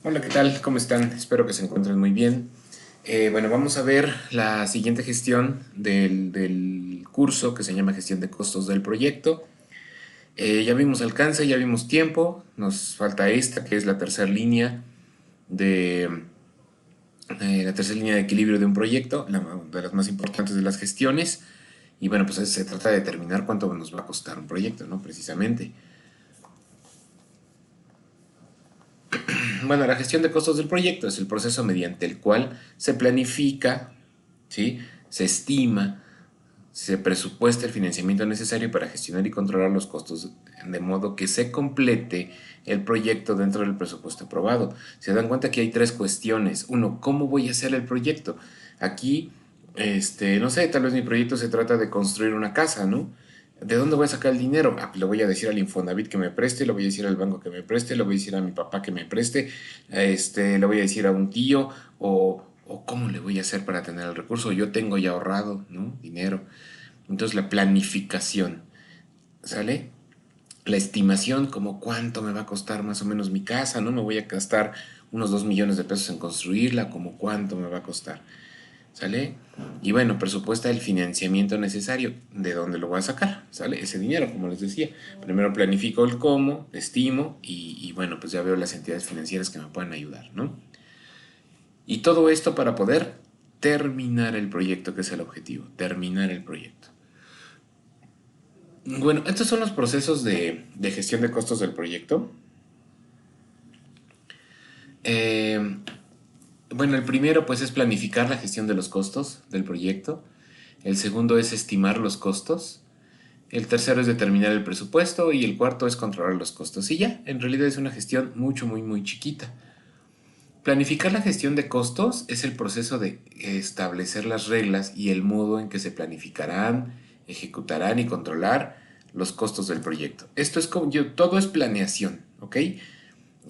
Hola, ¿qué tal? ¿Cómo están? Espero que se encuentren muy bien. Bueno, vamos a ver la siguiente gestión del curso que se llama Gestión de Costos del Proyecto. Ya vimos alcance, ya vimos tiempo, nos falta esta que es de, la tercera línea de equilibrio de un proyecto, de las más importantes de las gestiones. Y bueno, pues se trata de determinar cuánto nos va a costar un proyecto, ¿no? Precisamente. Bueno, la gestión de costos del proyecto es el proceso mediante el cual se planifica, ¿sí? Se estima, se presupuesta el financiamiento necesario para gestionar y controlar los costos de modo que se complete el proyecto dentro del presupuesto aprobado. Se dan cuenta que hay tres cuestiones. Uno, ¿cómo voy a hacer el proyecto? Aquí, no sé, tal vez mi proyecto se trata de construir una casa, ¿no? ¿De dónde voy a sacar el dinero? Ah, pues le voy a decir al Infonavit que me preste, le voy a decir al banco que me preste, le voy a decir a mi papá que me preste, le voy a decir a un tío, o cómo le voy a hacer para tener el recurso. Yo tengo ya ahorrado, ¿no? Dinero. Entonces la planificación, ¿sale? La estimación, como cuánto me va a costar más o menos mi casa, ¿no? Me voy a gastar unos 2 millones de pesos en construirla, como cuánto me va a costar, ¿sale? Y bueno, presupuesta el financiamiento necesario, ¿de dónde lo voy a sacar? ¿Sale? Ese dinero, como les decía. Primero planifico el cómo, estimo y bueno, pues ya veo las entidades financieras que me pueden ayudar, ¿no? Y todo esto para poder terminar el proyecto, que es el objetivo, terminar el proyecto. Bueno, estos son los procesos de gestión de costos del proyecto. Eh, bueno, el primero pues es planificar la gestión de los costos del proyecto. El segundo es estimar los costos. El tercero es determinar el presupuesto y el cuarto es controlar los costos. Y ya, en realidad es una gestión muy chiquita. Planificar la gestión de costos es el proceso de establecer las reglas y el modo en que se planificarán, ejecutarán y controlar los costos del proyecto. Esto es como todo es planeación, ¿ok?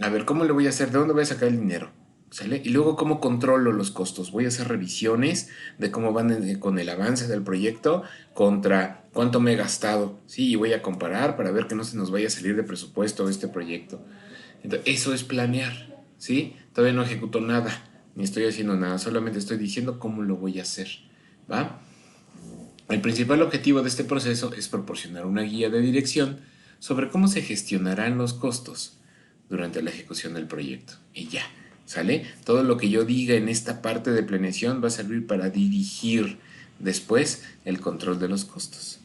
A ver, ¿cómo le voy a hacer? ¿De dónde voy a sacar el dinero? ¿Sale? Y luego, ¿cómo controlo los costos? Voy a hacer revisiones de cómo van con el avance del proyecto contra cuánto me he gastado. Sí, y voy a comparar para ver que no se nos vaya a salir de presupuesto este proyecto. Entonces, eso es planear, ¿sí? Todavía no ejecuto nada, ni estoy haciendo nada, solamente estoy diciendo cómo lo voy a hacer, ¿va? El principal objetivo de este proceso es proporcionar una guía de dirección sobre cómo se gestionarán los costos durante la ejecución del proyecto. Y ya, ¿sale? Todo lo que yo diga en esta parte de planeación va a servir para dirigir después el control de los costos.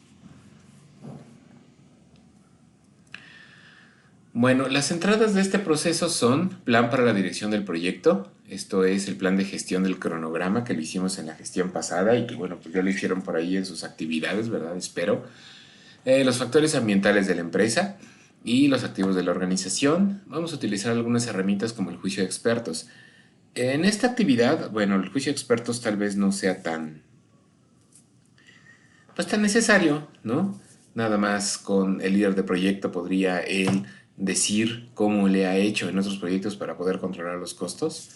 Bueno, las entradas de este proceso son plan para la dirección del proyecto. Esto es el plan de gestión del cronograma que lo hicimos en la gestión pasada y que bueno, pues ya lo hicieron por ahí en sus actividades, ¿verdad? Espero. Los factores ambientales de la empresa y los activos de la organización. Vamos a utilizar algunas herramientas como el juicio de expertos. En esta actividad, bueno, el juicio de expertos tal vez no sea pues tan necesario, ¿no? Nada más con el líder de proyecto podría él decir cómo le ha hecho en otros proyectos para poder controlar los costos,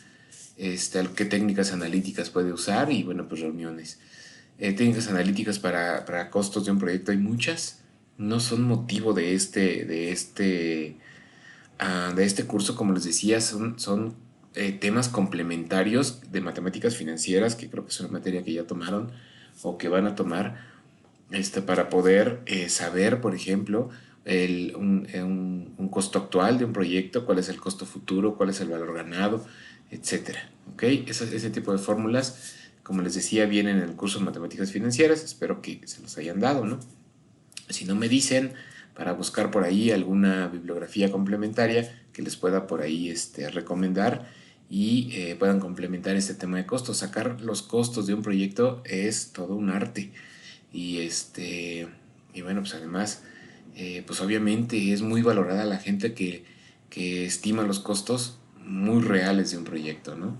qué técnicas analíticas puede usar y bueno, pues reuniones. Técnicas analíticas para costos de un proyecto hay muchas, no son motivo de este curso, como les decía, son temas complementarios de matemáticas financieras, que creo que es una materia que ya tomaron o que van a tomar, para poder saber, por ejemplo, un costo actual de un proyecto, cuál es el costo futuro, cuál es el valor ganado, etcétera. ¿Ok? Ese tipo de fórmulas, como les decía, vienen en el curso de matemáticas financieras. Espero que se los hayan dado, ¿no? Si no me dicen, para buscar por ahí alguna bibliografía complementaria que les pueda por ahí recomendar y puedan complementar este tema de costos. Sacar los costos de un proyecto es todo un arte. Y y bueno, pues además, pues obviamente es muy valorada la gente que estima los costos muy reales de un proyecto, ¿no?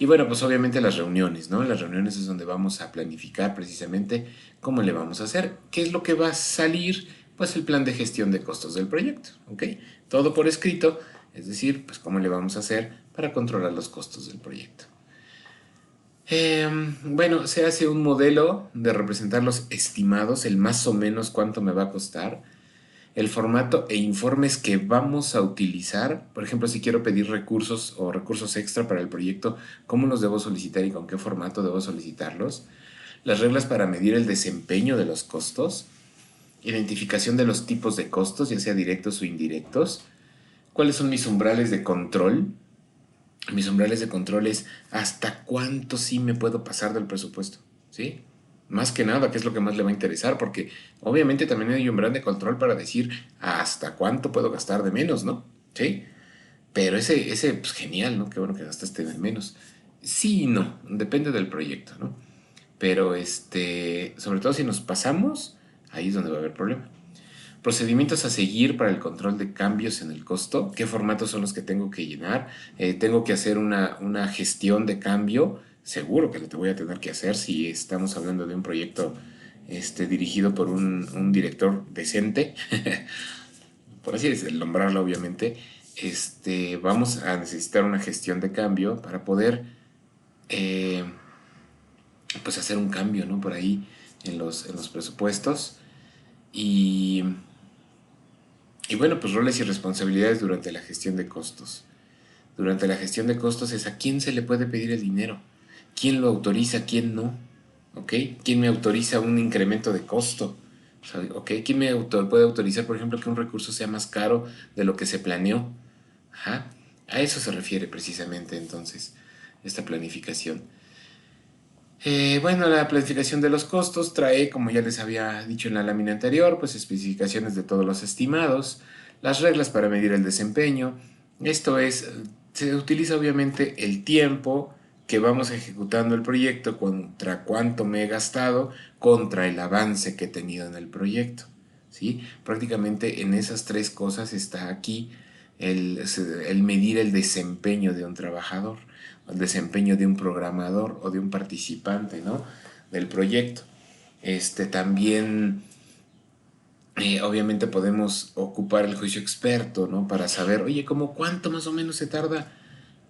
Y bueno, pues obviamente las reuniones, ¿no? Las reuniones es donde vamos a planificar precisamente cómo le vamos a hacer. ¿Qué es lo que va a salir? Pues el plan de gestión de costos del proyecto, ¿ok? Todo por escrito, es decir, pues cómo le vamos a hacer para controlar los costos del proyecto. Bueno, se hace un modelo de representar los estimados, el más o menos cuánto me va a costar. el formato e informes que vamos a utilizar. Por ejemplo, si quiero pedir recursos o recursos extra para el proyecto, ¿cómo los debo solicitar y con qué formato debo solicitarlos? Las reglas para medir el desempeño de los costos, identificación de los tipos de costos, ya sea directos o indirectos, cuáles son mis umbrales de control. Mis umbrales de control es hasta cuánto sí me puedo pasar del presupuesto, ¿sí? Más que nada, que es lo que más le va a interesar, porque obviamente también hay un umbral de control para decir hasta cuánto puedo gastar de menos, ¿no? ¿Sí? Pero ese pues genial, ¿no? Qué bueno que gastaste de menos. Sí y no, depende del proyecto, ¿no? Pero sobre todo si nos pasamos, ahí es donde va a haber problema. Procedimientos a seguir para el control de cambios en el costo. ¿Qué formatos son los que tengo que llenar? Tengo que hacer una gestión de cambio. Seguro que lo te voy a tener que hacer si estamos hablando de un proyecto dirigido por un director decente, por así decirlo, nombrarlo obviamente. Vamos a necesitar una gestión de cambio para poder eh, pues hacer un cambio, ¿no? Por ahí en los presupuestos. Y Y bueno, pues roles y responsabilidades durante la gestión de costos. Durante la gestión de costos es a quién se le puede pedir el dinero, quién lo autoriza, quién no, ¿ok? ¿Quién me autoriza un incremento de costo? ¿Ok? ¿Quién puede autorizar, por ejemplo, que un recurso sea más caro de lo que se planeó? Ajá. A eso se refiere precisamente entonces esta planificación. Bueno, la planificación de los costos trae, como ya les había dicho en la lámina anterior, pues especificaciones de todos los estimados, las reglas para medir el desempeño. Esto es, se utiliza obviamente el tiempo que vamos ejecutando el proyecto contra cuánto me he gastado, contra el avance que he tenido en el proyecto. ¿Sí? Prácticamente en esas tres cosas está aquí el medir el desempeño de un trabajador, el desempeño de un programador o de un participante, ¿no? Del proyecto. También, obviamente podemos ocupar el juicio experto, ¿no? Para saber, oye, ¿cómo cuánto más o menos se tarda,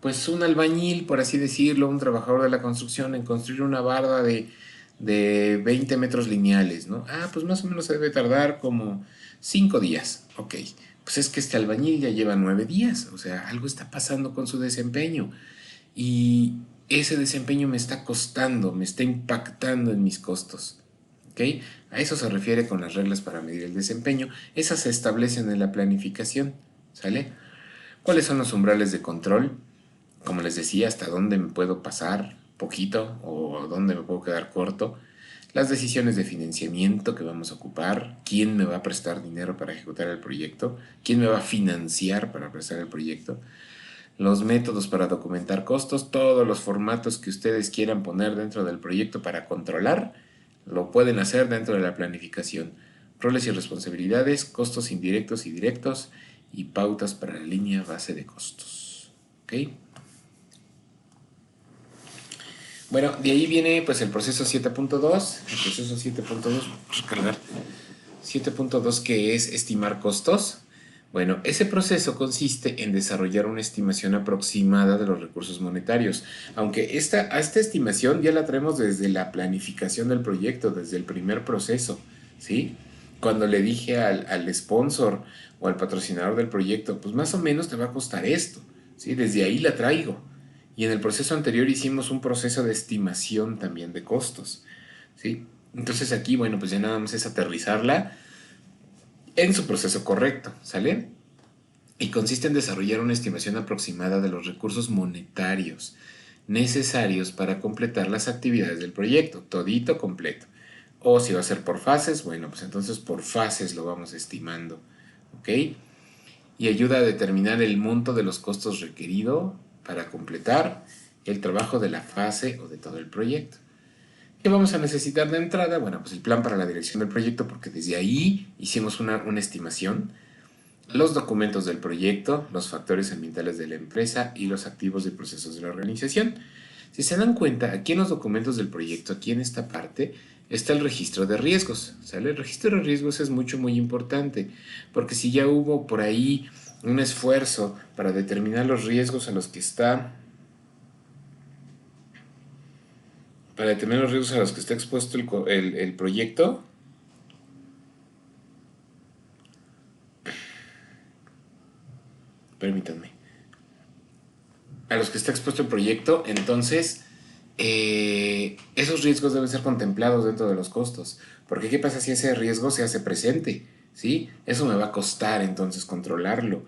pues, un albañil, por así decirlo, un trabajador de la construcción en construir una barda de 20 metros lineales, ¿no? Ah, pues más o menos se debe tardar como 5 días. Ok, pues es que este albañil ya lleva 9 días, o sea, algo está pasando con su desempeño. Y ese desempeño me está costando, me está impactando en mis costos. ¿Ok? A eso se refiere con las reglas para medir el desempeño. Esas se establecen en la planificación. ¿Sale? ¿Cuáles son los umbrales de control? Como les decía, hasta dónde me puedo pasar poquito o dónde me puedo quedar corto. Las decisiones de financiamiento que vamos a ocupar, quién me va a prestar dinero para ejecutar el proyecto, quién me va a financiar para prestar el proyecto, los métodos para documentar costos, todos los formatos que ustedes quieran poner dentro del proyecto para controlar, lo pueden hacer dentro de la planificación. Roles y responsabilidades, costos indirectos y directos y pautas para la línea base de costos. ¿Ok? Bueno, de ahí viene pues el proceso 7.2. El proceso 7.2, vamos a cargar 7.2, que es estimar costos. Bueno, ese proceso consiste en desarrollar una estimación aproximada de los recursos monetarios, aunque esta estimación ya la traemos desde la planificación del proyecto, desde el primer proceso, ¿sí? Cuando le dije al sponsor o al patrocinador del proyecto, pues más o menos te va a costar esto, ¿sí? Desde ahí la traigo. Y en el proceso anterior hicimos un proceso de estimación también de costos, ¿sí? Entonces aquí, bueno, pues ya nada más es aterrizarla en su proceso correcto, ¿sale? Y consiste en desarrollar una estimación aproximada de los recursos monetarios necesarios para completar las actividades del proyecto, todito completo. O si va a ser por fases, bueno, pues entonces por fases lo vamos estimando, ¿ok? Y ayuda a determinar el monto de los costos requerido para completar el trabajo de la fase o de todo el proyecto. ¿Qué vamos a necesitar de entrada? Bueno, pues el plan para la dirección del proyecto, porque desde ahí hicimos una estimación, los documentos del proyecto, los factores ambientales de la empresa y los activos y procesos de la organización. Si se dan cuenta, aquí en los documentos del proyecto, aquí en esta parte, está el registro de riesgos. ¿Sale? El registro de riesgos es muy importante, porque si ya hubo por ahí un esfuerzo para determinar los riesgos a los que está, para determinar los riesgos a los que está expuesto el proyecto, permítanme, a los que está expuesto el proyecto, entonces esos riesgos deben ser contemplados dentro de los costos. Porque ¿qué pasa si ese riesgo se hace presente? ¿Sí? Eso me va a costar entonces controlarlo.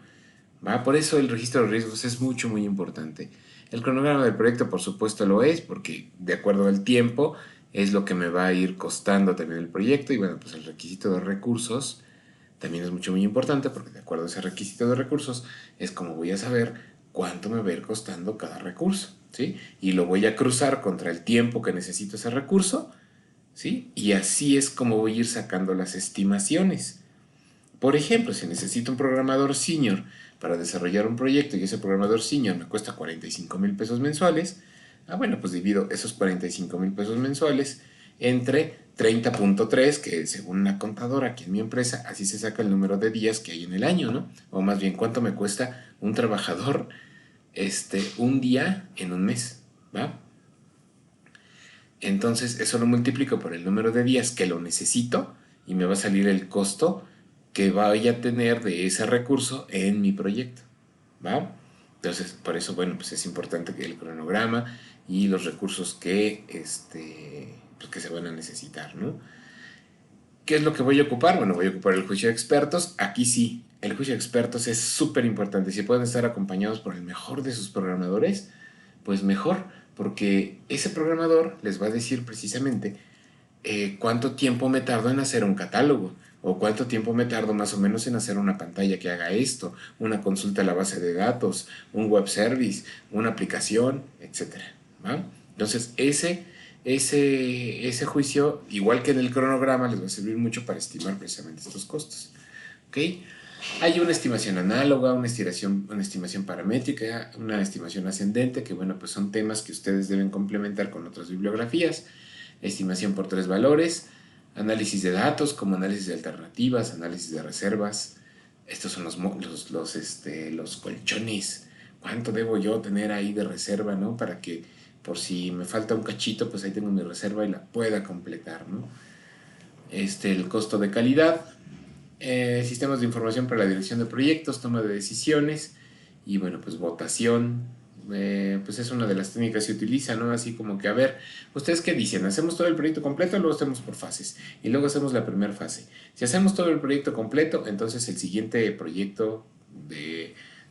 ¿Va? Por eso el registro de riesgos es mucho, muy importante. El cronograma del proyecto, por supuesto, lo es, porque de acuerdo al tiempo es lo que me va a ir costando también el proyecto. Y bueno, pues el requisito de recursos también es mucho, muy importante, porque de acuerdo a ese requisito de recursos es como voy a saber cuánto me va a ir costando cada recurso, ¿sí? Y lo voy a cruzar contra el tiempo que necesito ese recurso, ¿sí? Y así es como voy a ir sacando las estimaciones. Por ejemplo, si necesito un programador senior para desarrollar un proyecto y ese programador senior me cuesta 45,000 pesos mensuales, bueno, pues divido esos 45,000 pesos mensuales entre 30.3, que según una contadora aquí en mi empresa, así se saca el número de días que hay en el año, ¿no? O más bien, cuánto me cuesta un trabajador un día en un mes, ¿va? Entonces eso lo multiplico por el número de días que lo necesito y me va a salir el costo que vaya a tener de ese recurso en mi proyecto, ¿va? Entonces, por eso, bueno, pues es importante que el cronograma y los recursos pues que se van a necesitar, ¿no? ¿Qué es lo que voy a ocupar? Bueno, voy a ocupar el juicio de expertos. Aquí sí, el juicio de expertos es súper importante. Si pueden estar acompañados por el mejor de sus programadores, pues mejor, porque ese programador les va a decir precisamente cuánto tiempo me tardo en hacer un catálogo, o cuánto tiempo me tardo más o menos en hacer una pantalla que haga esto, una consulta a la base de datos, un web service, una aplicación, etcétera, ¿va? Entonces ese juicio, igual que en el cronograma, les va a servir mucho para estimar precisamente estos costos, ¿ok? Hay una estimación análoga, una estimación paramétrica, una estimación ascendente, que bueno, pues son temas que ustedes deben complementar con otras bibliografías. Estimación por 3 valores, análisis de datos como análisis de alternativas, análisis de reservas. Estos son los colchones. ¿Cuánto debo yo tener ahí de reserva, no? Para que por si me falta un cachito, pues ahí tengo mi reserva y la pueda completar, ¿no? El costo de calidad, sistemas de información para la dirección de proyectos, toma de decisiones y bueno, pues votación, pues es una de las técnicas que se utiliza, ¿no? Así como que, a ver, ¿ustedes qué dicen? ¿Hacemos todo el proyecto completo o luego hacemos por fases? Y luego hacemos la primera fase. Si hacemos todo el proyecto completo, entonces el siguiente proyecto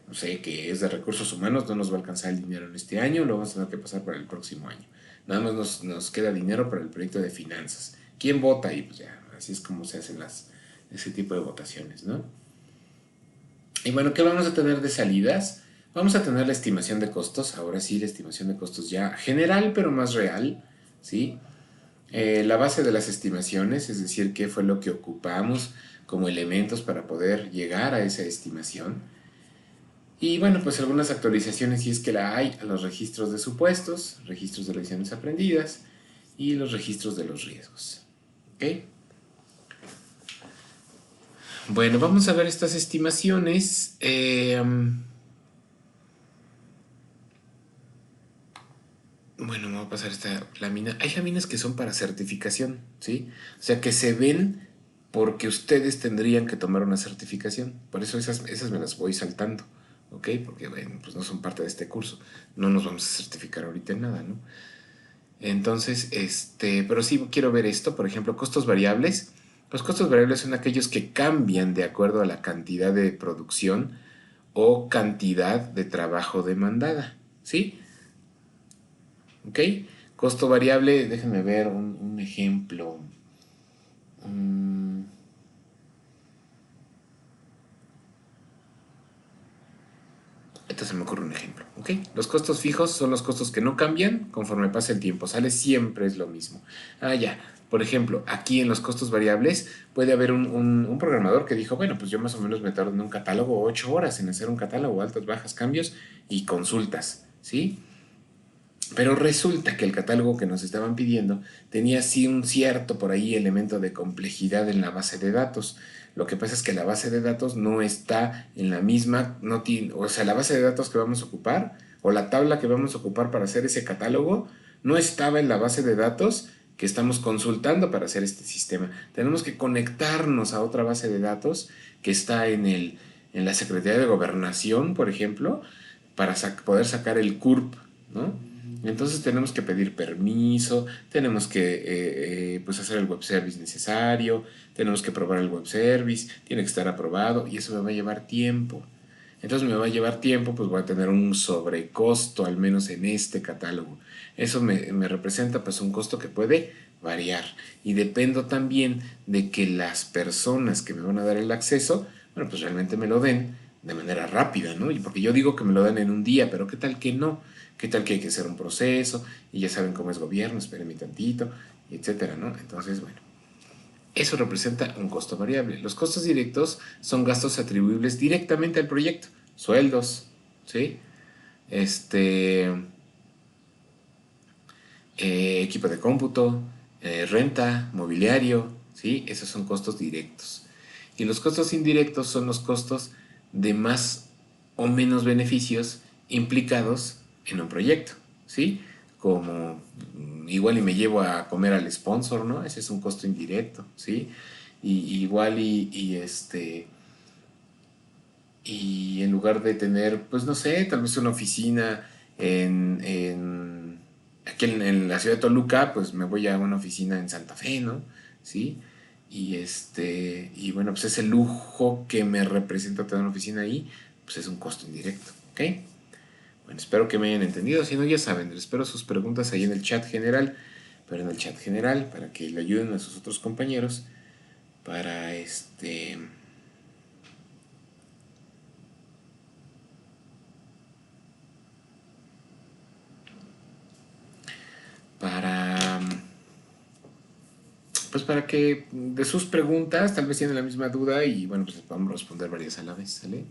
no sé, que es de recursos humanos, no nos va a alcanzar el dinero en este año, lo vamos a tener que pasar para el próximo año. Nada más nos queda dinero para el proyecto de finanzas. ¿Quién vota? Y pues ya, así es como se hacen ese tipo de votaciones, ¿no? Y bueno, ¿qué vamos a tener de salidas? Vamos a tener la estimación de costos, ahora sí, la estimación de costos ya general, pero más real, ¿sí? La base de las estimaciones, es decir, qué fue lo que ocupamos como elementos para poder llegar a esa estimación. Y bueno, pues algunas actualizaciones, si es que la hay, a los registros de supuestos, registros de lecciones aprendidas y los registros de los riesgos. ¿Ok? Bueno, vamos a ver estas estimaciones. Bueno, me voy a pasar esta lámina. Hay láminas que son para certificación, ¿sí? O sea, que se ven porque ustedes tendrían que tomar una certificación. Por eso esas me las voy saltando, ¿ok? Porque, bueno, pues no son parte de este curso. No nos vamos a certificar ahorita en nada, ¿no? Entonces, pero sí quiero ver esto, por ejemplo, costos variables. Los costos variables son aquellos que cambian de acuerdo a la cantidad de producción o cantidad de trabajo demandada, ¿sí? ¿Ok? Costo variable, déjenme ver un ejemplo. Esto se me ocurre un ejemplo, ¿ok? Los costos fijos son los costos que no cambian conforme pasa el tiempo, sale siempre es lo mismo. Ya, por ejemplo, aquí en los costos variables puede haber un programador que dijo, bueno, pues yo más o menos me tardo en un catálogo 8 horas en hacer un catálogo, altas, bajas, cambios y consultas, ¿sí? Pero resulta que el catálogo que nos estaban pidiendo tenía sí un cierto por ahí elemento de complejidad en la base de datos. Lo que pasa es que la base de datos no está en la misma, no tiene, o sea, la base de datos que vamos a ocupar o la tabla que vamos a ocupar para hacer ese catálogo no estaba en la base de datos que estamos consultando para hacer este sistema. Tenemos que conectarnos a otra base de datos que está en la Secretaría de Gobernación, por ejemplo, para poder sacar el CURP, ¿no? Entonces tenemos que pedir permiso, tenemos que pues hacer el web service necesario, tenemos que probar el web service, tiene que estar aprobado y eso me va a llevar tiempo. Entonces me va a llevar tiempo, pues voy a tener un sobrecosto, al menos en este catálogo. Eso me representa pues un costo que puede variar. Y dependo también de que las personas que me van a dar el acceso, bueno, pues realmente me lo den de manera rápida, ¿no? Y porque yo digo que me lo dan en un día, pero ¿qué tal que no? ¿Qué tal que hay que hacer un proceso? Y ya saben cómo es gobierno, espérenme tantito, etcétera, ¿no? Entonces, bueno, eso representa un costo variable. Los costos directos son gastos atribuibles directamente al proyecto. Sueldos, ¿sí? Este, equipo de cómputo, renta, mobiliario, ¿sí? Esos son costos directos. Y los costos indirectos son los costos de más o menos beneficios implicados en un proyecto, ¿sí? Como igual y me llevo a comer al sponsor, ¿no? Ese es un costo indirecto, ¿sí? Y igual y en lugar de tener, pues no sé, tal vez una oficina aquí en la ciudad de Toluca, pues me voy a una oficina en Santa Fe, ¿no? ¿Sí? Y bueno, pues ese lujo que me representa tener una oficina ahí, pues es un costo indirecto, ¿ok? Bueno, espero que me hayan entendido, si no ya saben, les espero sus preguntas ahí en el chat general, pero en el chat general, para que le ayuden a sus otros compañeros, para para pues para que de sus preguntas tal vez tienen la misma duda y bueno, pues podamos responder varias a la vez, ¿sale?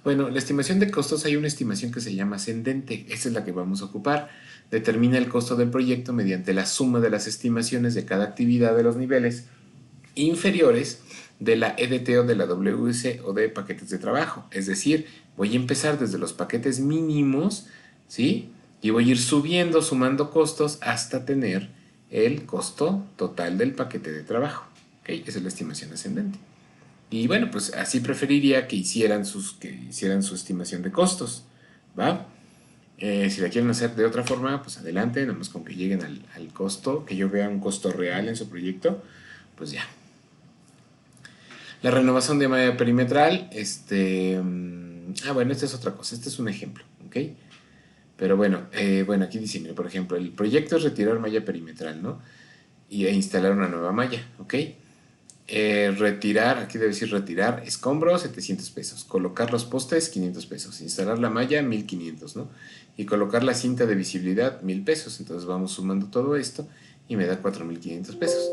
Bueno, la estimación de costos, hay una estimación que se llama ascendente, esa es la que vamos a ocupar. Determina el costo del proyecto mediante la suma de las estimaciones de cada actividad de los niveles inferiores de la EDT o de la WC o de paquetes de trabajo. Es decir, voy a empezar desde los paquetes mínimos, ¿sí? Y voy a ir subiendo, sumando costos hasta tener el costo total del paquete de trabajo. ¿Ok? Esa es la estimación ascendente. Y bueno, pues así preferiría que hicieran su estimación de costos, ¿va? Si la quieren hacer de otra forma, pues adelante, nada más con que lleguen al costo, que yo vea un costo real en su proyecto, pues ya. La renovación de malla perimetral, bueno, esta es otra cosa, este es un ejemplo, ¿ok? Pero bueno, aquí dice, mire, por ejemplo, el proyecto es retirar malla perimetral, ¿no? E instalar una nueva malla, ¿ok? Retirar, aquí debe decir retirar escombros, 700 pesos. Colocar los postes, 500 pesos. Instalar la malla, 1500, ¿no? Y colocar la cinta de visibilidad, 1000 pesos. Entonces vamos sumando todo esto y me da 4500 pesos.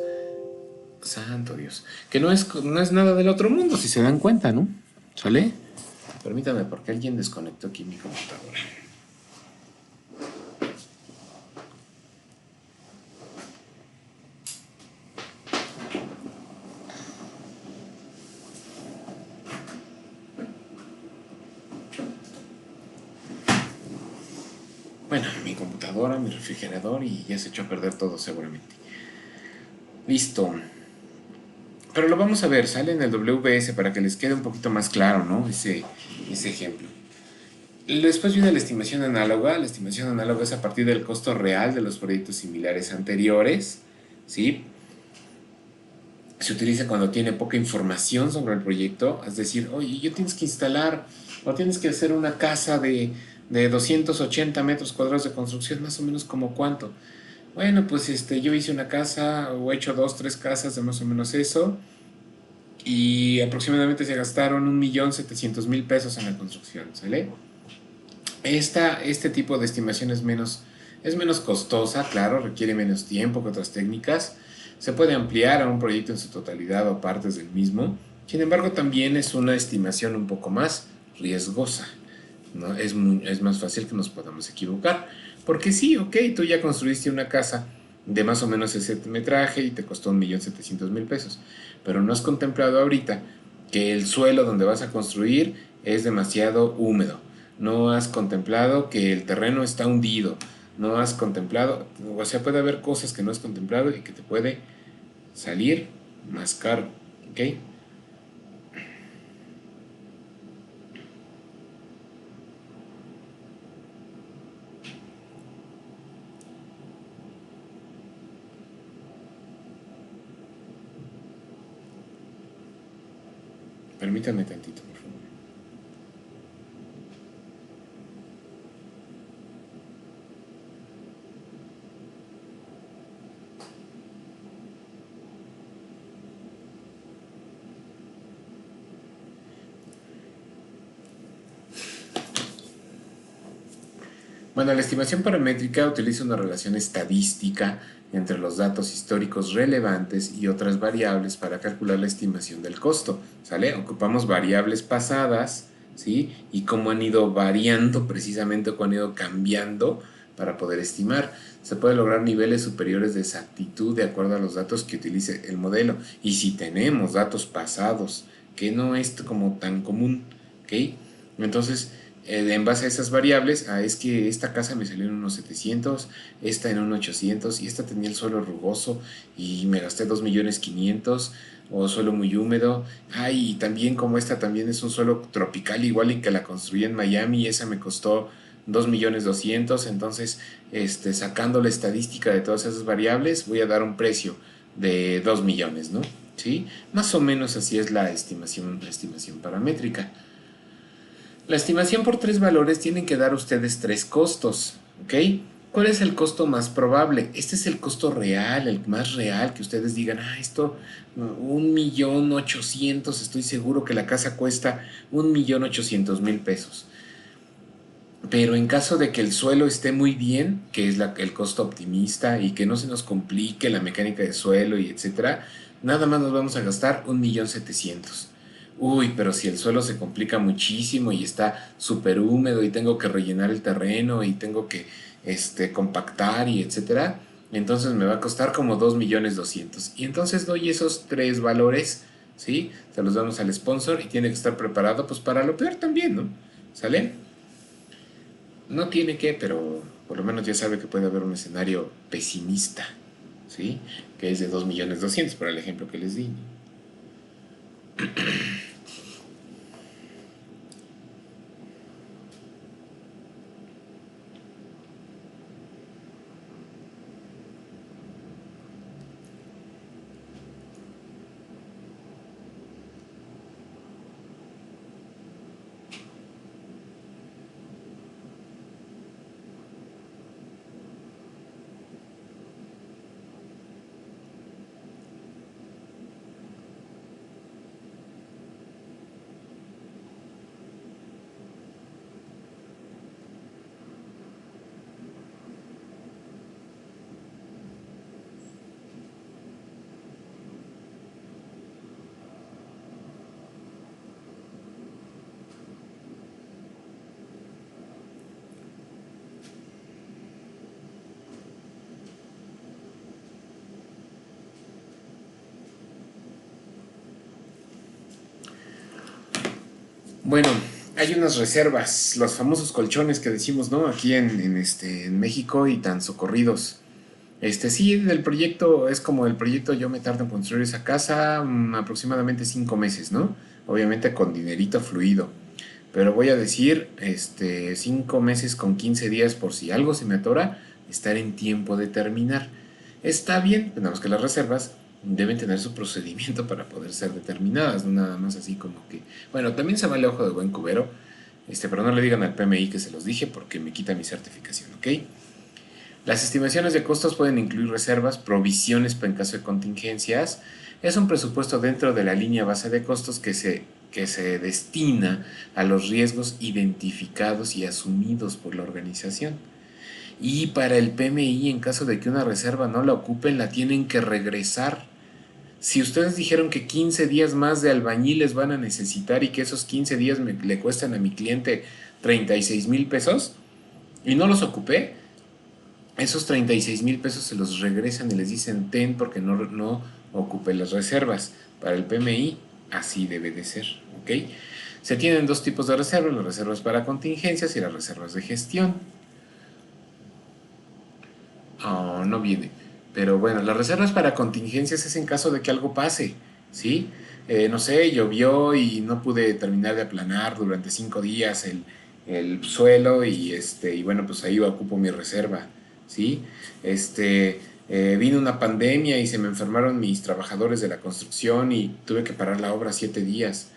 Santo Dios. Que no es nada del otro mundo, si se dan cuenta, ¿no? ¿Sale? Permítame, porque alguien desconectó aquí mi computadora. Bueno, mi computadora, mi refrigerador y ya se echó a perder todo seguramente. Listo. Pero lo vamos a ver, sale en el WS para que les quede un poquito más claro, ¿no? Ese ejemplo. Después viene la estimación análoga. La estimación análoga es a partir del costo real de los proyectos similares anteriores, ¿sí? Se utiliza cuando tiene poca información sobre el proyecto, es decir, oye, yo tienes que instalar o tienes que hacer una casa de 280 metros cuadrados de construcción, más o menos como cuánto. Bueno, pues yo hice una casa o he hecho dos, tres casas de más o menos eso y aproximadamente se gastaron 1.700.000 pesos en la construcción, ¿sale? Este tipo de estimación es menos costosa, claro, requiere menos tiempo que otras técnicas. Se puede ampliar a un proyecto en su totalidad o partes del mismo. Sin embargo, también es una estimación un poco más riesgosa, ¿no? Es más fácil que nos podamos equivocar. Porque sí, ok, tú ya construiste una casa de más o menos ese metraje y te costó 1.700.000 pesos. Pero no has contemplado ahorita que el suelo donde vas a construir es demasiado húmedo. No has contemplado que el terreno está hundido. No has contemplado, o sea, puede haber cosas que no has contemplado y que te puede salir más caro, ¿ok? Permítame tantito, por favor. Bueno, la estimación paramétrica utiliza una relación estadística entre los datos históricos relevantes y otras variables para calcular la estimación del costo, ¿sale? Ocupamos variables pasadas, ¿sí? Y cómo han ido variando precisamente, cómo han ido cambiando para poder estimar. Se puede lograr niveles superiores de exactitud de acuerdo a los datos que utilice el modelo. Y si tenemos datos pasados, que no es como tan común, ¿ok? Entonces, en base a esas variables, es que esta casa me salió en unos 700, esta en unos 800 y esta tenía el suelo rugoso y me gasté 2.500.000 o suelo muy húmedo. Y también como esta también es un suelo tropical igual y que la construí en Miami y esa me costó 2.200.000. Entonces, sacando la estadística de todas esas variables, voy a dar un precio de 2 millones, ¿no? ¿Sí? Más o menos así es la estimación paramétrica. La estimación por tres valores tienen que dar ustedes tres costos, ¿ok? ¿Cuál es el costo más probable? Este es el costo real, el más real, que ustedes digan, esto, 1.800.000, estoy seguro que la casa cuesta 1.800.000 pesos. Pero en caso de que el suelo esté muy bien, que es el costo optimista y que no se nos complique la mecánica de suelo y etcétera, nada más nos vamos a gastar 1.700.000. Uy, pero si el suelo se complica muchísimo y está súper húmedo y tengo que rellenar el terreno y tengo que compactar y etcétera, entonces me va a costar como 2.200.000. Y entonces doy esos tres valores, ¿sí? Se los damos al sponsor y tiene que estar preparado pues para lo peor también, ¿no? ¿Sale? No tiene que, pero por lo menos ya sabe que puede haber un escenario pesimista, ¿sí? Que es de 2.200.000, por el ejemplo que les di. Bueno, hay unas reservas, los famosos colchones que decimos, ¿no? Aquí en México y tan socorridos. Sí, del proyecto, es como el proyecto, yo me tardo en construir esa casa aproximadamente 5 meses, ¿no? Obviamente con dinerito fluido. Pero voy a decir, 5 meses con 15 días por si algo se me atora, estar en tiempo de terminar. Está bien, nada más que las reservas deben tener su procedimiento para poder ser determinadas, no nada más así como que... Bueno, también se vale ojo de buen cubero, pero no le digan al PMI que se los dije porque me quita mi certificación, ¿ok? Las estimaciones de costos pueden incluir reservas, provisiones en caso de contingencias. Es un presupuesto dentro de la línea base de costos que se destina a los riesgos identificados y asumidos por la organización. Y para el PMI, en caso de que una reserva no la ocupen, la tienen que regresar. Si ustedes dijeron que 15 días más de albañiles van a necesitar y que esos 15 días le cuestan a mi cliente 36.000 pesos y no los ocupé, esos 36.000 pesos se los regresan y les dicen ten porque no ocupé las reservas. Para el PMI así debe de ser, ¿ok? Se tienen dos tipos de reservas, las reservas para contingencias y las reservas de gestión. No viene. Pero bueno, las reservas para contingencias es en caso de que algo pase, ¿sí? No sé, llovió y no pude terminar de aplanar durante 5 días el suelo y bueno, pues ahí ocupo mi reserva, ¿sí? Vino una pandemia y se me enfermaron mis trabajadores de la construcción y tuve que parar la obra 7 días.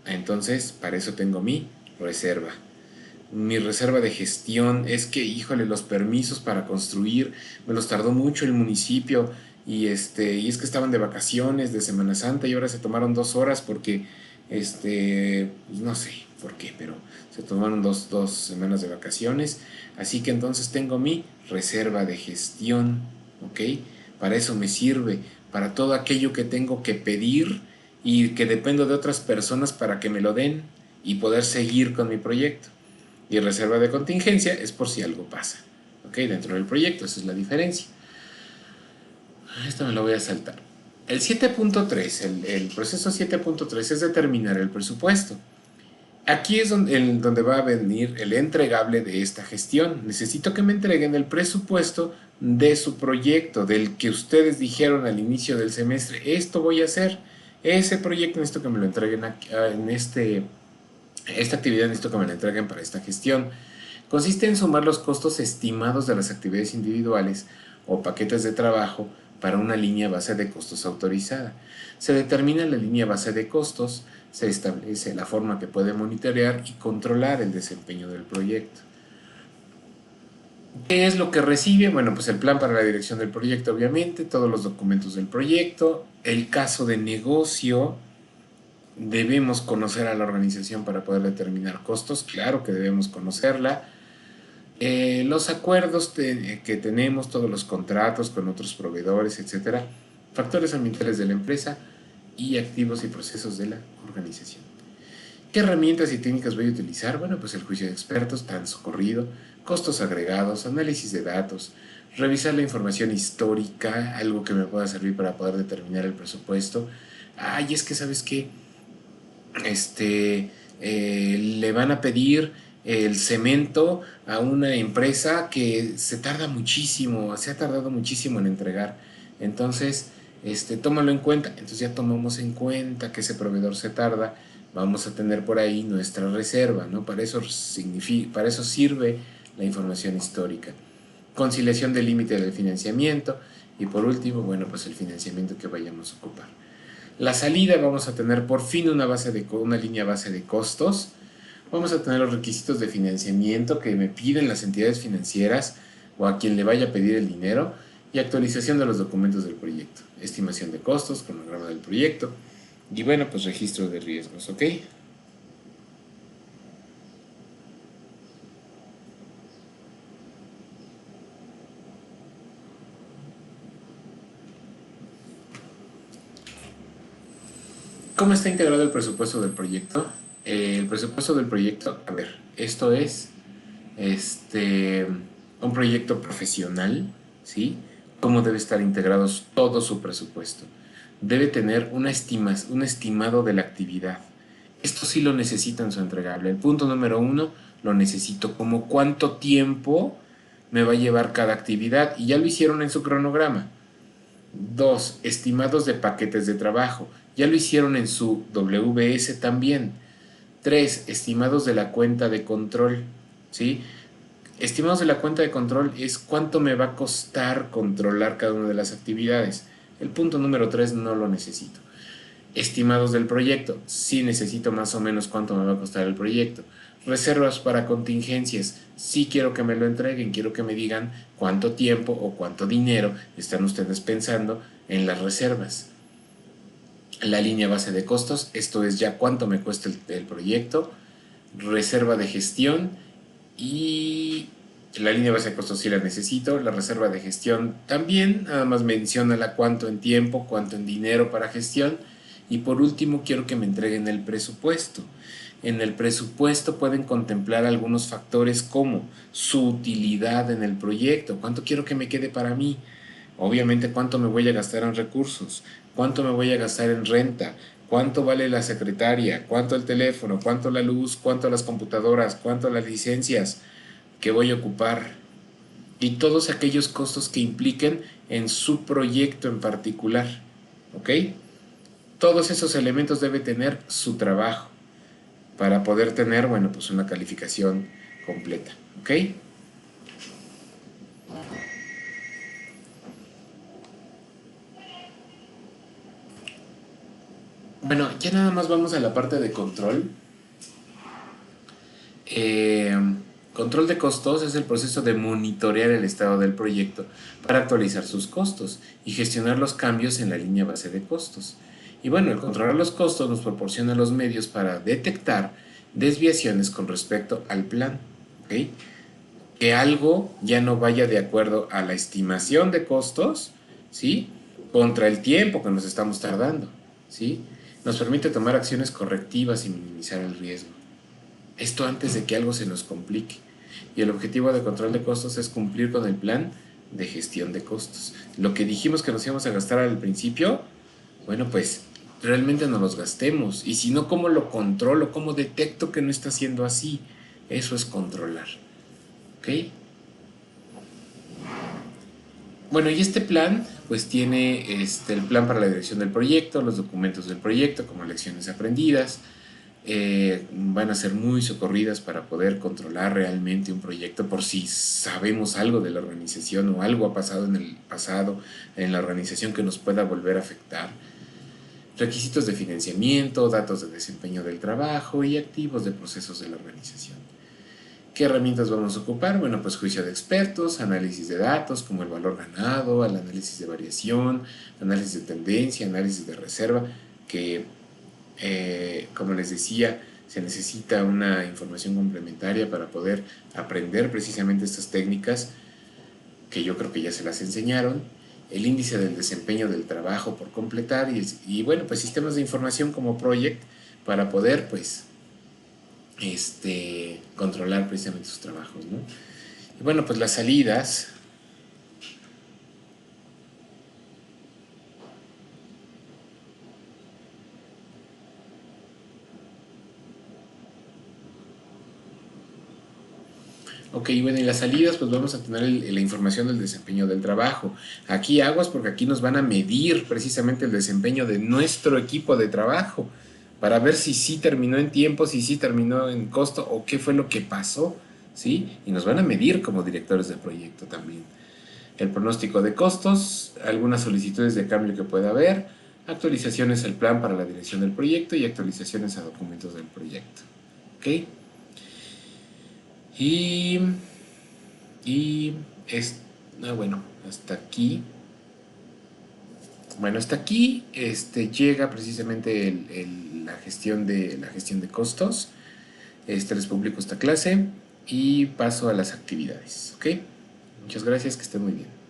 Entonces, para eso tengo mi reserva. Mi reserva de gestión es que, híjole, los permisos para construir me los tardó mucho el municipio y es que estaban de vacaciones de Semana Santa y ahora se tomaron 2 horas porque pues no sé por qué, pero se tomaron dos semanas de vacaciones, así que entonces tengo mi reserva de gestión, ¿ok? Para eso me sirve, para todo aquello que tengo que pedir y que dependo de otras personas para que me lo den y poder seguir con mi proyecto. Y reserva de contingencia es por si algo pasa, ¿ok? Dentro del proyecto, esa es la diferencia. Esto me lo voy a saltar. El 7.3, el proceso 7.3 es determinar el presupuesto. Aquí es donde va a venir el entregable de esta gestión. Necesito que me entreguen el presupuesto de su proyecto, del que ustedes dijeron al inicio del semestre, esto voy a hacer. Ese proyecto necesito que me lo entreguen esta actividad necesito que me la entreguen para esta gestión. Consiste en sumar los costos estimados de las actividades individuales o paquetes de trabajo para una línea base de costos autorizada. Se determina la línea base de costos, se establece la forma que puede monitorear y controlar el desempeño del proyecto. ¿Qué es lo que recibe? Bueno, pues el plan para la dirección del proyecto, obviamente, todos los documentos del proyecto, el caso de negocio. Debemos conocer a la organización para poder determinar costos, claro que debemos conocerla. Los acuerdos que tenemos, todos los contratos con otros proveedores, etcétera, factores ambientales de la empresa y activos y procesos de la organización. ¿Qué herramientas y técnicas voy a utilizar? Bueno, pues el juicio de expertos, tan socorrido, costos agregados, análisis de datos, revisar la información histórica, algo que me pueda servir para poder determinar el presupuesto. Ay, es que sabes qué, le van a pedir el cemento a una empresa que se tarda muchísimo, se ha tardado muchísimo en entregar. Entonces, tómalo en cuenta. Entonces ya tomamos en cuenta que ese proveedor se tarda. Vamos a tener por ahí nuestra reserva, ¿no? Para eso sirve la información histórica. Conciliación del límite del financiamiento. Y por último, bueno, pues el financiamiento que vayamos a ocupar. La salida vamos a tener por fin una línea base de costos. Vamos a tener los requisitos de financiamiento que me piden las entidades financieras o a quien le vaya a pedir el dinero y actualización de los documentos del proyecto. Estimación de costos, cronograma del proyecto y bueno, pues registro de riesgos, ¿ok? ¿Cómo está integrado el presupuesto del proyecto? El presupuesto del proyecto, a ver, esto es este, un proyecto profesional, ¿sí? ¿Cómo debe estar integrado todo su presupuesto? Debe tener un estimado de la actividad. Esto sí lo necesito en su entregable. El punto número 1 lo necesito como cuánto tiempo me va a llevar cada actividad y ya lo hicieron en su cronograma. 2. Estimados de paquetes de trabajo. Ya lo hicieron en su WBS también. 3. Estimados de la cuenta de control. ¿Sí? Estimados de la cuenta de control es cuánto me va a costar controlar cada una de las actividades. El punto número 3 no lo necesito. Estimados del proyecto. Sí necesito más o menos cuánto me va a costar el proyecto. Reservas para contingencias. Sí quiero que me lo entreguen, quiero que me digan cuánto tiempo o cuánto dinero están ustedes pensando en las reservas. La línea base de costos, esto es ya cuánto me cuesta el proyecto. Reserva de gestión y la línea base de costos sí la necesito, la reserva de gestión también, nada más menciona cuánto en tiempo, cuánto en dinero para gestión. Y por último quiero que me entreguen el presupuesto. En el presupuesto pueden contemplar algunos factores como su utilidad en el proyecto, cuánto quiero que me quede para mí, obviamente cuánto me voy a gastar en recursos, cuánto me voy a gastar en renta, cuánto vale la secretaria, cuánto el teléfono, cuánto la luz, cuánto las computadoras, cuánto las licencias que voy a ocupar y todos aquellos costos que impliquen en su proyecto en particular. ¿Ok? Todos esos elementos debe tener su trabajo para poder tener, bueno, pues una calificación completa. ¿Ok? Bueno, ya nada más vamos a la parte de control. Eh, Control de costos es el proceso de monitorear el estado del proyecto para actualizar sus costos y gestionar los cambios en la línea base de costos. Y bueno, el controlar los costos nos proporciona los medios para detectar desviaciones con respecto al plan. ¿Ok? Que algo ya no vaya de acuerdo a la estimación de costos, ¿sí? Contra el tiempo que nos estamos tardando, ¿sí? Nos permite tomar acciones correctivas y minimizar el riesgo. Esto antes de que algo se nos complique. Y el objetivo de control de costos es cumplir con el plan de gestión de costos. Lo que dijimos que nos íbamos a gastar al principio, bueno, pues realmente no los gastemos. Y si no, ¿cómo lo controlo? ¿Cómo detecto que no está siendo así? Eso es controlar. ¿Ok? Bueno, y este plan, pues tiene el plan para la dirección del proyecto, los documentos del proyecto, como lecciones aprendidas, van a ser muy socorridas para poder controlar realmente un proyecto por si sabemos algo de la organización o algo ha pasado en el pasado en la organización que nos pueda volver a afectar. Requisitos de financiamiento, datos de desempeño del trabajo y activos de procesos de la organización. ¿Qué herramientas vamos a ocupar? Bueno, pues juicio de expertos, análisis de datos como el valor ganado, el análisis de variación, análisis de tendencia, análisis de reserva, que como les decía, se necesita una información complementaria para poder aprender precisamente estas técnicas que yo creo que ya se las enseñaron, el índice del desempeño del trabajo por completar y bueno, pues sistemas de información como Project para poder pues controlar precisamente sus trabajos, ¿no? Y bueno, pues las salidas. Ok, bueno, y las salidas, pues vamos a tener la información del desempeño del trabajo. Aquí aguas porque aquí nos van a medir precisamente el desempeño de nuestro equipo de trabajo para ver si sí terminó en tiempo, si sí terminó en costo o qué fue lo que pasó, ¿sí? Y nos van a medir como directores de proyecto también. El pronóstico de costos, algunas solicitudes de cambio que pueda haber, actualizaciones al plan para la dirección del proyecto y actualizaciones a documentos del proyecto. ¿Ok? Y, y es, bueno, hasta aquí. Bueno, hasta aquí llega precisamente la gestión de costos. Les publico esta clase y paso a las actividades. ¿Ok? Muchas gracias, que estén muy bien.